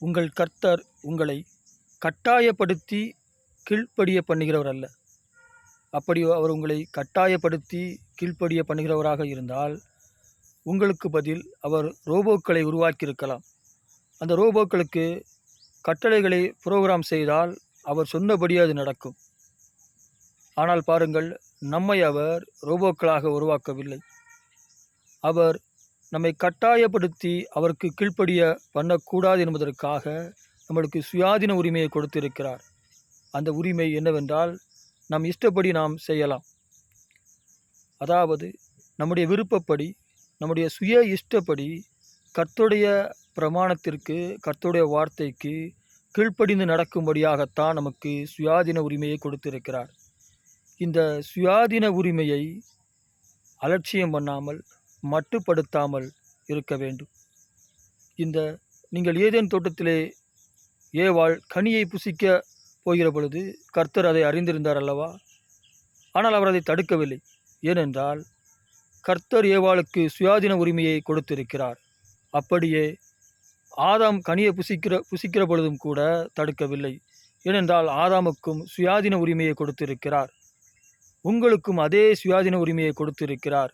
உங்கள் கர்த்தர் உங்களை கட்டாயப்படுத்தி கீழ்ப்படிய பண்ணுகிறவர் அல்ல. அப்படி அவர் உங்களை கட்டாயப்படுத்தி கீழ்ப்படிய பண்ணுகிறவராக இருந்தால் உங்களுக்கு பதில் அவர் ரோபோக்களை உருவாக்கியிருக்கலாம். அந்த ரோபோக்களுக்கு கட்டளைகளை புரோகிராம் செய்தால் அவர் சொன்னபடி அது நடக்கும். ஆனால் பாருங்கள், நம்மை அவர் ரோபோக்களாக உருவாக்கவில்லை. அவர் நம்மை கட்டாயப்படுத்தி அவருக்கு கீழ்ப்படிய பண்ணக்கூடாது என்பதற்காக நம்மளுக்கு சுயாதீன உரிமையை கொடுத்திருக்கிறார். அந்த உரிமை என்னவென்றால், நம் இஷ்டப்படி நாம் செய்யலாம். அதாவது நம்முடைய விருப்பப்படி, நம்முடைய சுய இஷ்டப்படி கர்த்தருடைய பிரமாணத்திற்கு, கர்த்தருடைய வார்த்தைக்கு கீழ்ப்படிந்து நடக்கும்படியாகத்தான் நமக்கு சுயாதீன உரிமையை கொடுத்திருக்கிறார். இந்த சுயாதீன உரிமையை அலட்சியம் பண்ணாமல், மட்டுப்படுத்தாமல் இருக்க வேண்டும். நீங்கள் ஏதேன் தோட்டத்திலே ஏவாள் கனியை புசிக்க போகிற பொழுது கர்த்தர் அதை அறிந்திருந்தார் அல்லவா? ஆனால் அவர் அதை தடுக்கவில்லை. ஏனென்றால் கர்த்தர் ஏவாளுக்கு சுயாதீன உரிமையை கொடுத்திருக்கிறார். அப்படியே ஆதாம் கனியை புசிக்கிற பொழுதும் கூட தடுக்கவில்லை. ஏனென்றால் ஆதாமுக்கும் சுயாதீன உரிமையை கொடுத்திருக்கிறார். உங்களுக்கும் அதே சுயாதீன உரிமையை கொடுத்திருக்கிறார்.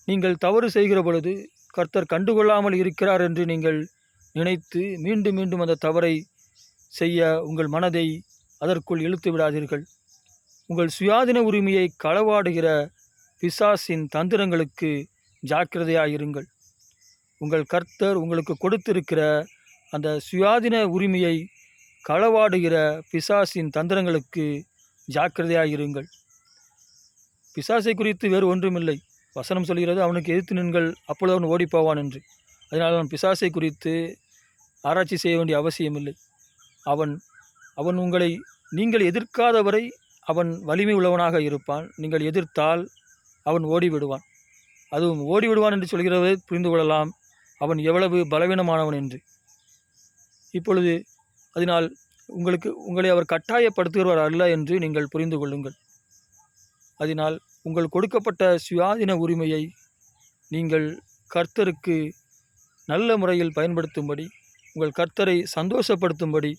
நீங்கள் தவறு செய்கிற பொழுது கர்த்தர் கண்டுகொள்ளாமல் இருக்கிறார் என்று நீங்கள் நினைத்து மீண்டும் மீண்டும் அந்த தவறை செய்ய உங்கள் மனதை அதற்குள் இழுத்து விடாதீர்கள். உங்கள் சுயாதீன உரிமையை களவாடுகிற பிசாசின் தந்திரங்களுக்கு ஜாக்கிரதையாயிருங்கள். உங்கள் கர்த்தர் உங்களுக்கு கொடுத்திருக்கிற அந்த சுயாதீன உரிமையை களவாடுகிற பிசாசின் தந்திரங்களுக்கு ஜாக்கிரதையாயிருங்கள். பிசாசை குறித்து வேறு ஒன்றுமில்லை. வசனம் சொல்கிறது, அவனுக்கு எதிர்த்து நின்கள், அப்பொழுது அவன் ஓடிப்போவான் என்று. அதனால் அவன் பிசாசை குறித்து ஆராய்ச்சி செய்ய வேண்டிய அவசியமில்லை. அவன் உங்களை நீங்கள் எதிர்க்காதவரை அவன் வலிமை உள்ளவனாக இருப்பான். நீங்கள் எதிர்த்தால் அவன் ஓடிவிடுவான். அதுவும் ஓடிவிடுவான் என்று சொல்கிறவரை புரிந்து கொள்ளலாம் அவன் எவ்வளவு பலவீனமானவன் என்று. இப்பொழுது அதனால் உங்களை அவர் கட்டாயப்படுத்துகிறவர் அல்ல என்று நீங்கள் புரிந்து கொள்ளுங்கள். அதனால் உங்கள் கொடுக்கப்பட்ட சுயாதீன உரிமையை நீங்கள் கர்த்தருக்கு நல்ல முறையில் பயன்படுத்தும்படி, உங்கள் கர்த்தரை சந்தோஷப்படுத்தும்படி,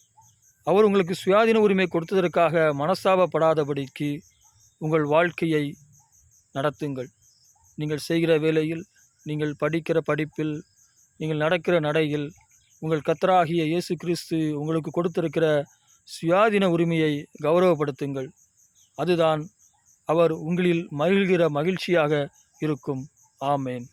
அவர் உங்களுக்கு சுயாதீன உரிமை கொடுத்ததற்காக மனஸ்தாபப்படாதபடிக்கு உங்கள் வாழ்க்கையை நடத்துங்கள். நீங்கள் செய்கிற வேலையில், நீங்கள் படிக்கிற படிப்பில், நீங்கள் நடக்கிற நடையில் உங்கள் கர்த்தராகிய இயேசு கிறிஸ்து உங்களுக்கு கொடுத்திருக்கிற சுயாதீன உரிமையை கௌரவப்படுத்துங்கள். அதுதான் அவர் உங்களில் மகிழ்கிற மகிழ்ச்சியாக இருக்கும். ஆமேன்.